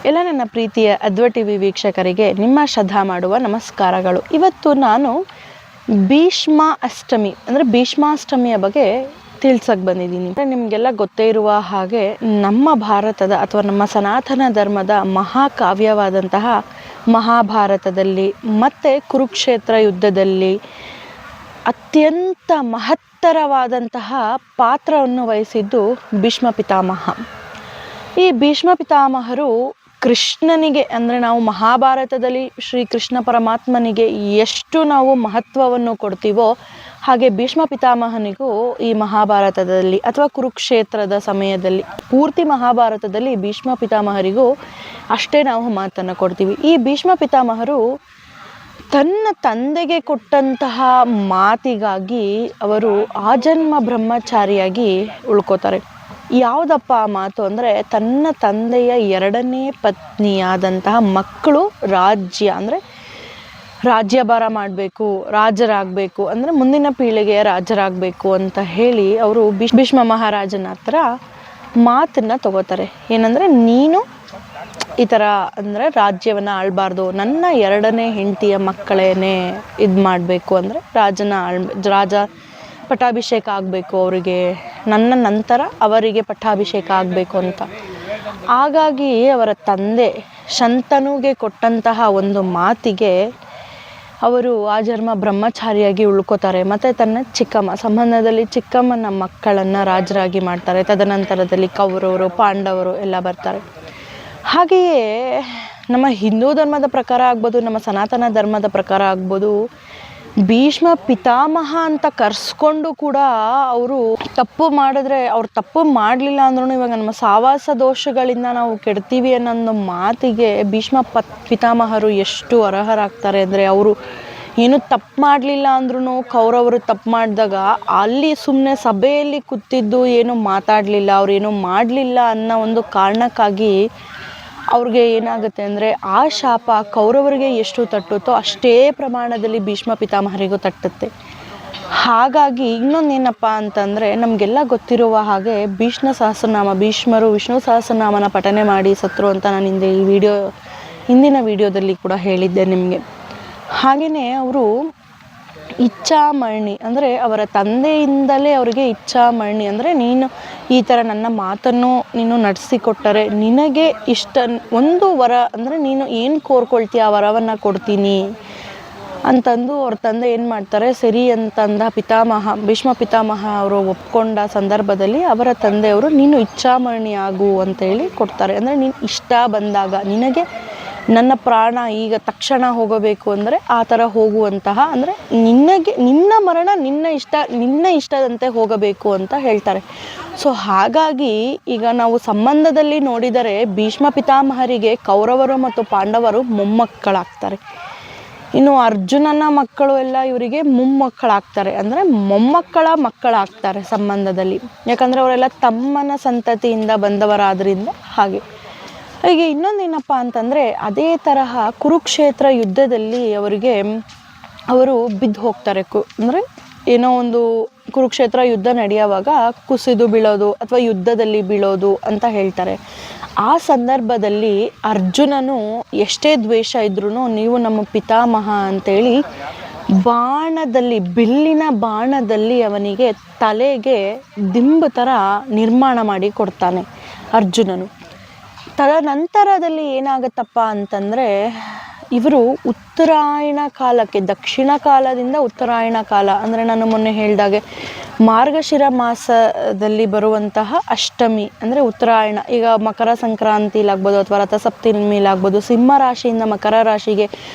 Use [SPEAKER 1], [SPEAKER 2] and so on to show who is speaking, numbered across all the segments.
[SPEAKER 1] ಎಲ್ಲ ನನ್ನ ಪ್ರೀತಿಯ ಅದ್ವ ಟಿವಿ ವೀಕ್ಷಕರಿಗೆ ನಿಮ್ಮ ಶ್ರದ್ಧಾ ಮಾಡುವ ನಮಸ್ಕಾರಗಳು. ಇವತ್ತು ನಾನು ಭೀಷ್ಮ ಅಷ್ಟಮಿ ಅಂದರೆ ಭೀಷ್ಮಾಷ್ಟಮಿಯ ಬಗ್ಗೆ ತಿಳಿಸಕ್ಕೆ ಬಂದಿದ್ದೀನಿ. ನಿಮಗೆಲ್ಲ ಗೊತ್ತೇ ಇರುವ ಹಾಗೆ ನಮ್ಮ ಭಾರತದ ಅಥವಾ ನಮ್ಮ ಸನಾತನ ಧರ್ಮದ ಮಹಾಕಾವ್ಯವಾದಂತಹ ಮಹಾಭಾರತದಲ್ಲಿ ಮತ್ತು ಕುರುಕ್ಷೇತ್ರ ಯುದ್ಧದಲ್ಲಿ ಅತ್ಯಂತ ಮಹತ್ತರವಾದಂತಹ ಪಾತ್ರವನ್ನು ವಹಿಸಿದ್ದು ಭೀಷ್ಮ ಪಿತಾಮಹ. ಈ ಭೀಷ್ಮ ಪಿತಾಮಹರು ಕೃಷ್ಣನಿಗೆ ಅಂದರೆ ನಾವು ಮಹಾಭಾರತದಲ್ಲಿ ಶ್ರೀಕೃಷ್ಣ ಪರಮಾತ್ಮನಿಗೆ ಎಷ್ಟು ನಾವು ಮಹತ್ವವನ್ನು ಕೊಡ್ತೀವೋ ಹಾಗೆ ಭೀಷ್ಮ ಪಿತಾಮಹನಿಗೂ ಈ ಮಹಾಭಾರತದಲ್ಲಿ ಅಥವಾ ಕುರುಕ್ಷೇತ್ರದ ಸಮಯದಲ್ಲಿ ಪೂರ್ತಿ ಮಹಾಭಾರತದಲ್ಲಿ ಭೀಷ್ಮ ಪಿತಾಮಹರಿಗೂ ಅಷ್ಟೇ ನಾವು ಮಾತನ್ನು ಕೊಡ್ತೀವಿ. ಈ ಭೀಷ್ಮ ಪಿತಾಮಹರು ತನ್ನ ತಂದೆಗೆ ಕೊಟ್ಟಂತಹ ಮಾತಿಗಾಗಿ ಅವರು ಆಜನ್ಮ ಬ್ರಹ್ಮಚಾರಿಯಾಗಿ ಉಳ್ಕೋತಾರೆ. ಯಾವುದಪ್ಪ ಆ ಮಾತು ಅಂದರೆ ತನ್ನ ತಂದೆಯ ಎರಡನೇ ಪತ್ನಿಯಾದಂತಹ ಮಕ್ಕಳು ರಾಜ್ಯಭಾರ ಮಾಡಬೇಕು, ರಾಜರಾಗಬೇಕು, ಅಂದರೆ ಮುಂದಿನ ಪೀಳಿಗೆಯ ರಾಜರಾಗಬೇಕು ಅಂತ ಹೇಳಿ ಅವರು ಭೀಷ್ಮ ಮಹಾರಾಜನ ಹತ್ರ ಮಾತನ್ನು ತಗೋತಾರೆ. ಏನಂದರೆ ನೀನು ಈ ಥರ ಅಂದರೆ ರಾಜ್ಯವನ್ನು ಆಳಬಾರ್ದು, ನನ್ನ ಎರಡನೇ ಹೆಂಡತಿಯ ಮಕ್ಕಳೇನೆ ಇದು ಮಾಡಬೇಕು, ಅಂದರೆ ರಾಜ ಪಟ್ಟಾಭಿಷೇಕ ಆಗಬೇಕು, ಅವರಿಗೆ ನನ್ನ ನಂತರ ಅವರಿಗೆ ಪಟ್ಟಾಭಿಷೇಕ ಆಗಬೇಕು ಅಂತ. ಹಾಗಾಗಿ ಅವರ ತಂದೆ ಶಂತನುಗೆ ಕೊಟ್ಟಂತಹ ಒಂದು ಮಾತಿಗೆ ಅವರು ಆಜನ್ಮ ಬ್ರಹ್ಮಚಾರಿಯಾಗಿ ಉಳ್ಕೋತಾರೆ. ಮತ್ತು ತನ್ನ ಸಂಬಂಧದಲ್ಲಿ ಚಿಕ್ಕಮ್ಮನ ಮಕ್ಕಳನ್ನು ರಾಜರಾಗಿ ಮಾಡ್ತಾರೆ. ತದನಂತರದಲ್ಲಿ ಕೌರವರು, ಪಾಂಡವರು ಎಲ್ಲ ಬರ್ತಾರೆ. ಹಾಗೆಯೇ ನಮ್ಮ ಹಿಂದೂ ಧರ್ಮದ ಪ್ರಕಾರ ಆಗ್ಬೋದು, ನಮ್ಮ ಸನಾತನ ಧರ್ಮದ ಪ್ರಕಾರ ಆಗ್ಬೋದು, ಭೀಷ್ಮ ಪಿತಾಮಹ ಅಂತ ಕರೆಸ್ಕೊಂಡು ಕೂಡ ಅವರು ತಪ್ಪು ಮಾಡಿದ್ರೆ, ಅವ್ರು ತಪ್ಪು ಮಾಡಲಿಲ್ಲ ಅಂದ್ರೂ ಇವಾಗ ನಮ್ಮ ಸಾವಾಸ ದೋಷಗಳಿಂದ ನಾವು ಕೆಡ್ತೀವಿ ಅನ್ನೋ ಮಾತಿಗೆ ಭೀಷ್ಮ ಪಿತಾಮಹರು ಎಷ್ಟು ಅರ್ಹರಾಗ್ತಾರೆ ಅಂದರೆ, ಅವರು ಏನು ತಪ್ಪು ಮಾಡಲಿಲ್ಲ ಅಂದ್ರೂ ಕೌರವರು ತಪ್ಪು ಮಾಡಿದಾಗ ಅಲ್ಲಿ ಸುಮ್ಮನೆ ಸಭೆಯಲ್ಲಿ ಕೂತಿದ್ದು ಏನು ಮಾತಾಡಲಿಲ್ಲ, ಅವ್ರೇನು ಮಾಡಲಿಲ್ಲ ಅನ್ನೋ ಒಂದು ಕಾರಣಕ್ಕಾಗಿ ಅವ್ರಿಗೆ ಏನಾಗುತ್ತೆ ಅಂದರೆ ಆ ಶಾಪ ಕೌರವರಿಗೆ ಎಷ್ಟು ತಟ್ಟುತ್ತೋ ಅಷ್ಟೇ ಪ್ರಮಾಣದಲ್ಲಿ ಭೀಷ್ಮ ಪಿತಾಮಹರಿಗೂ ತಟ್ಟುತ್ತೆ. ಹಾಗಾಗಿ ಇನ್ನೊಂದೇನಪ್ಪ ಅಂತಂದರೆ, ನಮಗೆಲ್ಲ ಗೊತ್ತಿರುವ ಹಾಗೆ ಭೀಷ್ಮರು ವಿಷ್ಣು ಸಹಸ್ರನಾಮನ ಪಠನೆ ಮಾಡಿ ಸತ್ರು ಅಂತ ನಾನು ಹಿಂದಿನ ವಿಡಿಯೋದಲ್ಲಿ ಕೂಡ ಹೇಳಿದ್ದೆ ನಿಮಗೆ. ಹಾಗೆಯೇ ಅವರು ಇಚ್ಛಾಮರಣಿ ಅಂದರೆ ಅವರ ತಂದೆಯಿಂದಲೇ ಅವರಿಗೆ ಇಚ್ಛಾಮರಣಿ ಅಂದರೆ, ನೀನು ಈ ಥರ ನನ್ನ ಮಾತನ್ನು ನೀನು ನಡೆಸಿಕೊಟ್ಟರೆ ನಿನಗೆ ಇಷ್ಟ ಒಂದು ವರ ಅಂದರೆ ನೀನು ಏನು ಕೋರ್ಕೊಳ್ತೀಯ ಆ ವರವನ್ನು ಕೊಡ್ತೀನಿ ಅಂತಂದು ಅವ್ರ ತಂದೆ ಏನು ಮಾಡ್ತಾರೆ, ಸರಿ ಅಂತಂದ ಭೀಷ್ಮ ಪಿತಾಮಹ ಅವರು ಒಪ್ಕೊಂಡ ಸಂದರ್ಭದಲ್ಲಿ ಅವರ ತಂದೆಯವರು ನೀನು ಇಚ್ಛಾಮರಣಿ ಆಗು ಅಂತೇಳಿ ಕೊಡ್ತಾರೆ. ಅಂದರೆ ನೀನು ಇಷ್ಟ ಬಂದಾಗ, ನಿನಗೆ ನನ್ನ ಪ್ರಾಣ ಈಗ ತಕ್ಷಣ ಹೋಗಬೇಕು ಅಂದರೆ ಆ ಥರ ಹೋಗುವಂತಹ, ಅಂದರೆ ನಿನ್ನ ಮರಣ ನಿನ್ನ ಇಷ್ಟದಂತೆ ಹೋಗಬೇಕು ಅಂತ ಹೇಳ್ತಾರೆ. ಸೊ ಹಾಗಾಗಿ ಈಗ ನಾವು ಸಂಬಂಧದಲ್ಲಿ ನೋಡಿದರೆ ಭೀಷ್ಮ ಪಿತಾಮಹರಿಗೆ ಕೌರವರು ಮತ್ತು ಪಾಂಡವರು ಮೊಮ್ಮಕ್ಕಳಾಗ್ತಾರೆ. ಇನ್ನು ಅರ್ಜುನನ ಮಕ್ಕಳು ಎಲ್ಲ ಇವರಿಗೆ ಮೊಮ್ಮಕ್ಕಳಾಗ್ತಾರೆ, ಅಂದರೆ ಮಕ್ಕಳಾಗ್ತಾರೆ ಸಂಬಂಧದಲ್ಲಿ. ಯಾಕಂದರೆ ಅವರೆಲ್ಲ ತಮ್ಮನ ಸಂತತಿಯಿಂದ ಬಂದವರಾದ್ರಿಂದ ಹಾಗೆ. ಹೀಗೆ ಇನ್ನೊಂದೇನಪ್ಪ ಅಂತಂದರೆ, ಅದೇ ತರಹ ಕುರುಕ್ಷೇತ್ರ ಯುದ್ಧದಲ್ಲಿ ಅವರು ಬಿದ್ದು ಹೋಗ್ತಾರೆ. ಅಂದರೆ ಏನೋ ಒಂದು ಕುರುಕ್ಷೇತ್ರ ಯುದ್ಧ ನಡೆಯುವಾಗ ಕುಸಿದು ಬೀಳೋದು ಅಥವಾ ಯುದ್ಧದಲ್ಲಿ ಬೀಳೋದು ಅಂತ ಹೇಳ್ತಾರೆ. ಆ ಸಂದರ್ಭದಲ್ಲಿ ಅರ್ಜುನನು ಎಷ್ಟೇ ದ್ವೇಷ ಇದ್ರೂ ನೀವು ನಮ್ಮ ಪಿತಾಮಹ ಅಂತೇಳಿ ಬಿಲ್ಲಿನ ಬಾಣದಲ್ಲಿ ಅವನಿಗೆ ತಲೆಗೆ ದಿಂಬು ಥರ ನಿರ್ಮಾಣ ಮಾಡಿ ಕೊಡ್ತಾನೆ ಅರ್ಜುನನು. ತದನಂತರದಲ್ಲಿ ಏನಾಗುತ್ತಪ್ಪ ಅಂತಂದರೆ, ಇವರು ಉತ್ತರಾಯಣ ಕಾಲಕ್ಕೆ, ದಕ್ಷಿಣ ಕಾಲದಿಂದ ಉತ್ತರಾಯಣ ಕಾಲ ಅಂದರೆ ನಾನು ಮೊನ್ನೆ ಹೇಳಿದಾಗೆ ಮಾರ್ಗಶಿರ ಮಾಸದಲ್ಲಿ ಬರುವಂತಹ ಅಷ್ಟಮಿ ಅಂದರೆ ಉತ್ತರಾಯಣ. ಈಗ ಮಕರ ಸಂಕ್ರಾಂತಿಲಾಗ್ಬೋದು ಅಥವಾ ರಥಸಪ್ತಮಿಲಾಗ್ಬೋದು, ಸಿಂಹ ರಾಶಿಯಿಂದ ಮಕರ ರಾಶಿಗೆ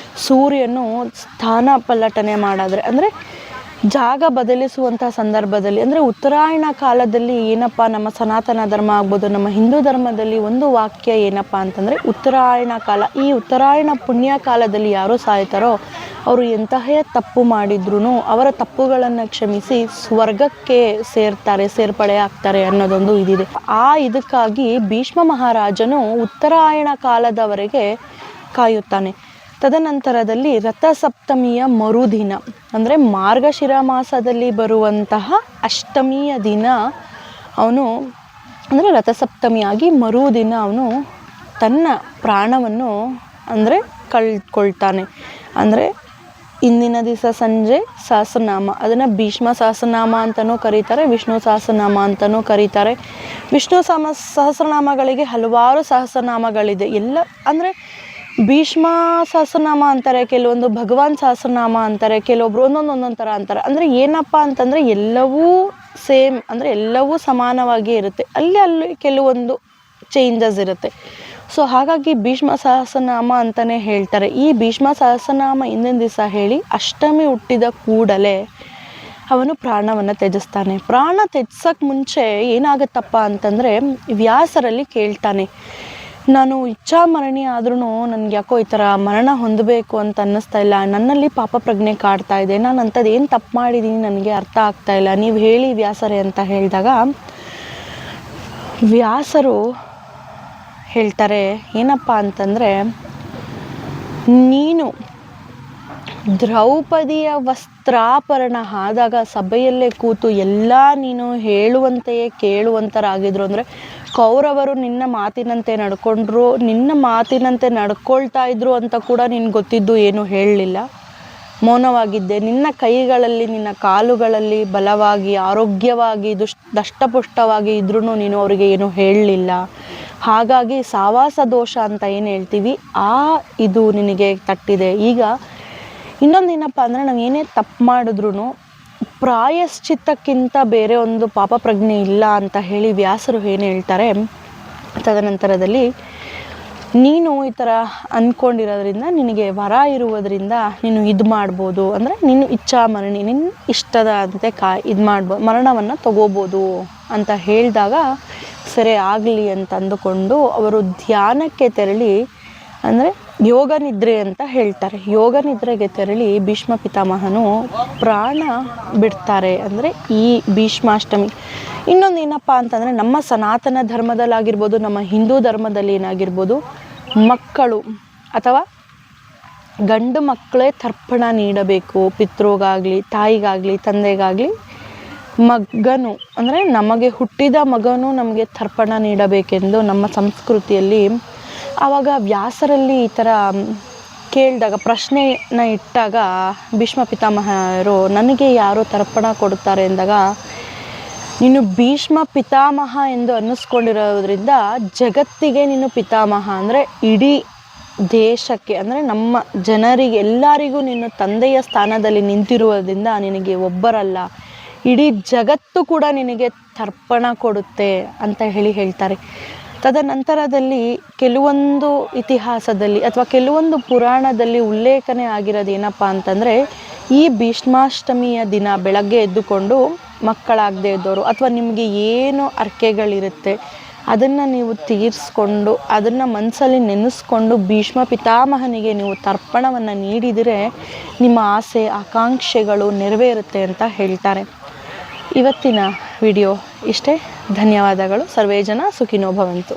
[SPEAKER 1] ಸೂರ್ಯನು ಸ್ಥಾನ ಪಲ್ಲಟನೆ ಮಾಡಿದ್ರೆ ಅಂದರೆ ಜಾಗ ಬದಲಿಸುವಂಥ ಸಂದರ್ಭದಲ್ಲಿ, ಅಂದರೆ ಉತ್ತರಾಯಣ ಕಾಲದಲ್ಲಿ ಏನಪ್ಪ ನಮ್ಮ ಸನಾತನ ಧರ್ಮ ಆಗ್ಬೋದು, ನಮ್ಮ ಹಿಂದೂ ಧರ್ಮದಲ್ಲಿ ಒಂದು ವಾಕ್ಯ ಏನಪ್ಪ ಅಂತಂದರೆ, ಉತ್ತರಾಯಣ ಕಾಲ. ಈ ಉತ್ತರಾಯಣ ಪುಣ್ಯ ಕಾಲದಲ್ಲಿ ಯಾರು ಸಾಯ್ತಾರೋ ಅವರು ಎಂತಹ ತಪ್ಪು ಮಾಡಿದ್ರೂ ಅವರ ತಪ್ಪುಗಳನ್ನು ಕ್ಷಮಿಸಿ ಸ್ವರ್ಗಕ್ಕೆ ಸೇರ್ಪಡೆ ಆಗ್ತಾರೆ ಅನ್ನೋದೊಂದು ಇದಿದೆ. ಇದಕ್ಕಾಗಿ ಭೀಷ್ಮ ಮಹಾರಾಜನು ಉತ್ತರಾಯಣ ಕಾಲದವರೆಗೆ ಕಾಯುತ್ತಾನೆ. ತದನಂತರದಲ್ಲಿ ರಥಸಪ್ತಮಿಯ ಮರುದಿನ ಅಂದರೆ ಮಾರ್ಗಶಿರ ಮಾಸದಲ್ಲಿ ಬರುವಂತಹ ಅಷ್ಟಮಿಯ ದಿನ ಅವನು ಅಂದರೆ ರಥಸಪ್ತಮಿಯಾಗಿ ಮರುದಿನ ಅವನು ತನ್ನ ಪ್ರಾಣವನ್ನು ಅಂದರೆ ಕಳ್ಕೊಳ್ತಾನೆ. ಅಂದರೆ ಇಂದಿನ ದಿವಸ ಸಂಜೆ ಸಹಸ್ರನಾಮ, ಅದನ್ನು ಭೀಷ್ಮ ಸಹಸ್ರನಾಮ ಅಂತಲೂ ಕರೀತಾರೆ, ವಿಷ್ಣು ಸಹಸ್ರನಾಮ ಅಂತಲೂ ಕರೀತಾರೆ. ವಿಷ್ಣು ಸಹಸ್ರನಾಮಗಳಿಗೆ ಹಲವಾರು ಸಹಸ್ರನಾಮಗಳಿದೆ. ಎಲ್ಲ ಅಂದರೆ ಭೀಷ್ಮ ಸಹಸ್ರನಾಮ ಅಂತಾರೆ, ಕೆಲವೊಂದು ಭಗವಾನ್ ಸಹಸ್ರನಾಮ ಅಂತಾರೆ, ಕೆಲವೊಬ್ರು ಒಂದೊಂದು ಥರ ಅಂತಾರೆ. ಅಂದರೆ ಏನಪ್ಪ ಅಂತಂದರೆ ಎಲ್ಲವೂ ಸೇಮ್, ಅಂದರೆ ಎಲ್ಲವೂ ಸಮಾನವಾಗಿ ಇರುತ್ತೆ, ಅಲ್ಲಿ ಕೆಲವೊಂದು ಚೇಂಜಸ್ ಇರುತ್ತೆ. ಸೊ ಹಾಗಾಗಿ ಭೀಷ್ಮ ಸಹಸ್ರನಾಮ ಅಂತಲೇ ಹೇಳ್ತಾರೆ. ಈ ಭೀಷ್ಮ ಸಹಸ್ರನಾಮ ಹಿಂದಿನ ದಿವಸ ಹೇಳಿ ಅಷ್ಟಮಿ ಹುಟ್ಟಿದ ಕೂಡಲೇ ಅವನು ಪ್ರಾಣವನ್ನು ತ್ಯಜಿಸ್ತಾನೆ. ಪ್ರಾಣ ತ್ಯಜಿಸೋಕ್ಕೆ ಮುಂಚೆ ಏನಾಗುತ್ತಪ್ಪ ಅಂತಂದರೆ ವ್ಯಾಸರಲ್ಲಿ ಕೇಳ್ತಾನೆ, ನಾನು ಇಚ್ಛಾಮರಣಿ ಆದ್ರೂ ನನಗೆ ಯಾಕೋ ಈ ಥರ ಮರಣ ಹೊಂದಬೇಕು ಅಂತ ಅನ್ನಿಸ್ತಾ ಇಲ್ಲ, ನನ್ನಲ್ಲಿ ಪಾಪ ಪ್ರಜ್ಞೆ ಕಾಡ್ತಾ ಇದೆ, ನಾನು ಅಂಥದ್ದು ಏನು ತಪ್ಪು ಮಾಡಿದ್ದೀನಿ ನನಗೆ ಅರ್ಥ ಆಗ್ತಾ ಇಲ್ಲ, ನೀವು ಹೇಳಿ ವ್ಯಾಸರೇ ಅಂತ ಹೇಳಿದಾಗ ವ್ಯಾಸರು ಹೇಳ್ತಾರೆ ಏನಪ್ಪ ಅಂತಂದರೆ, ನೀನು ದ್ರೌಪದಿಯ ವಸ್ತ್ರಾಪರಣ ಆದಾಗ ಸಭೆಯಲ್ಲೇ ಕೂತು ಎಲ್ಲ ನೀನು ಹೇಳುವಂತೆಯೇ ಕೇಳುವಂತರಾಗಿದ್ರು. ಅಂದರೆ ಕೌರವರು ನಿನ್ನ ಮಾತಿನಂತೆ ನಡ್ಕೊಂಡ್ರು, ನಿನ್ನ ಮಾತಿನಂತೆ ನಡ್ಕೊಳ್ತಾ ಇದ್ರು ಅಂತ ಕೂಡ ನಿನ್ಗೆ ಗೊತ್ತಿದ್ದು ಏನು ಹೇಳಲಿಲ್ಲ, ಮೌನವಾಗಿದ್ದೆ. ನಿನ್ನ ಕೈಗಳಲ್ಲಿ ನಿನ್ನ ಕಾಲುಗಳಲ್ಲಿ ಬಲವಾಗಿ ಆರೋಗ್ಯವಾಗಿ ದಷ್ಟಪುಷ್ಟವಾಗಿ ಇದ್ರೂ ನೀನು ಅವರಿಗೆ ಏನು ಹೇಳಲಿಲ್ಲ. ಹಾಗಾಗಿ ಸಾವಾಸ ದೋಷ ಅಂತ ಏನು ಹೇಳ್ತೀವಿ ಇದು ನಿನಗೆ ತಟ್ಟಿದೆ. ಈಗ ಇನ್ನೊಂದು ಏನಪ್ಪ ಅಂದರೆ ನಾವು ಏನೇ ತಪ್ಪು ಮಾಡಿದ್ರೂ ಪ್ರಾಯಶ್ಚಿತ್ತಕ್ಕಿಂತ ಬೇರೆ ಒಂದು ಪಾಪ ಪ್ರಜ್ಞೆ ಇಲ್ಲ ಅಂತ ಹೇಳಿ ವ್ಯಾಸರು ಏನು ಹೇಳ್ತಾರೆ. ತದನಂತರದಲ್ಲಿ ನೀನು ಈ ಥರ ಅಂದ್ಕೊಂಡಿರೋದ್ರಿಂದ, ನಿನಗೆ ವರ ಇರುವುದರಿಂದ ನೀನು ಇದು ಮಾಡ್ಬೋದು, ಅಂದರೆ ನೀನು ಇಚ್ಛಾಮರಣಿ, ನಿನ್ನ ಇಷ್ಟದ ಅಂತೆ ಮಾಡ್ಬೋದು, ಮರಣವನ್ನು ತಗೋಬೋದು ಅಂತ ಹೇಳಿದಾಗ ಸರಿ ಆಗಲಿ ಅಂತ ಅಂದುಕೊಂಡು ಅವರು ಧ್ಯಾನಕ್ಕೆ ತೆರಳಿ, ಅಂದರೆ ಯೋಗ ನಿದ್ರೆ ಅಂತ ಹೇಳ್ತಾರೆ, ಯೋಗ ನಿದ್ರೆಗೆ ತೆರಳಿ ಭೀಷ್ಮ ಪಿತಾಮಹನು ಪ್ರಾಣ ಬಿಡ್ತಾರೆ. ಅಂದರೆ ಈ ಭೀಷ್ಮಾಷ್ಟಮಿ. ಇನ್ನೊಂದು ಏನಪ್ಪ ಅಂತಂದರೆ ನಮ್ಮ ಸನಾತನ ಧರ್ಮದಲ್ಲಾಗಿರ್ಬೋದು, ನಮ್ಮ ಹಿಂದೂ ಧರ್ಮದಲ್ಲಿ ಏನಾಗಿರ್ಬೋದು, ಮಕ್ಕಳು ಅಥವಾ ಗಂಡು ಮಕ್ಕಳೇ ತರ್ಪಣ ನೀಡಬೇಕು, ಪಿತೃಗಾಗಲಿ ತಾಯಿಗಾಗಲಿ ತಂದೆಗಾಗಲಿ. ಮಗನು ಅಂದರೆ ನಮಗೆ ಹುಟ್ಟಿದ ಮಗನು ನಮಗೆ ತರ್ಪಣ ನೀಡಬೇಕೆಂದು ನಮ್ಮ ಸಂಸ್ಕೃತಿಯಲ್ಲಿ. ಆವಾಗ ವ್ಯಾಸರಲ್ಲಿ ಈ ಥರ ಕೇಳಿದಾಗ, ಪ್ರಶ್ನೆನ ಇಟ್ಟಾಗ ಭೀಷ್ಮ ಪಿತಾಮಹರು ನನಗೆ ಯಾರು ತರ್ಪಣ ಕೊಡುತ್ತಾರೆ ಎಂದಾಗ, ನೀನು ಭೀಷ್ಮ ಪಿತಾಮಹ ಎಂದು ಅನ್ನಿಸ್ಕೊಂಡಿರೋದ್ರಿಂದ ಜಗತ್ತಿಗೆ ನೀನು ಪಿತಾಮಹ, ಅಂದರೆ ಇಡೀ ದೇಶಕ್ಕೆ, ಅಂದರೆ ನಮ್ಮ ಜನರಿಗೆ ಎಲ್ಲರಿಗೂ ನೀನು ತಂದೆಯ ಸ್ಥಾನದಲ್ಲಿ ನಿಂತಿರುವುದರಿಂದ ನಿನಗೆ ಒಬ್ಬರಲ್ಲ, ಇಡೀ ಜಗತ್ತು ಕೂಡ ನಿನಗೆ ತರ್ಪಣ ಕೊಡುತ್ತೆ ಅಂತ ಹೇಳ್ತಾರೆ. ತದನಂತರದಲ್ಲಿ ಕೆಲವೊಂದು ಇತಿಹಾಸದಲ್ಲಿ ಅಥವಾ ಕೆಲವೊಂದು ಪುರಾಣದಲ್ಲಿ ಉಲ್ಲೇಖನೆ ಆಗಿರೋದು ಏನಪ್ಪ ಅಂತಂದರೆ, ಈ ಭೀಷ್ಮಾಷ್ಟಮಿಯ ದಿನ ಬೆಳಗ್ಗೆ ಎದ್ದುಕೊಂಡು ಮಕ್ಕಳಾಗದೇ ಇದ್ದವರು ಅಥವಾ ನಿಮಗೆ ಏನು ಅರ್ಕೆಗಳಿರುತ್ತೆ ಅದನ್ನು ನೀವು ತೀರಿಸ್ಕೊಂಡು, ಅದನ್ನು ಮನಸ್ಸಲ್ಲಿ ನೆನೆಸ್ಕೊಂಡು ಭೀಷ್ಮ ಪಿತಾಮಹನಿಗೆ ನೀವು ತರ್ಪಣವನ್ನು ನೀಡಿದರೆ ನಿಮ್ಮ ಆಸೆ ಆಕಾಂಕ್ಷೆಗಳು ನೆರವೇರುತ್ತೆ ಅಂತ ಹೇಳ್ತಾರೆ. ಇವತ್ತಿನ ವಿಡಿಯೋ ಇಷ್ಟೇ. ಧನ್ಯವಾದಗಳು. ಸರ್ವೇ ಜನ ಸುಖಿನೋ ಭವಂತು.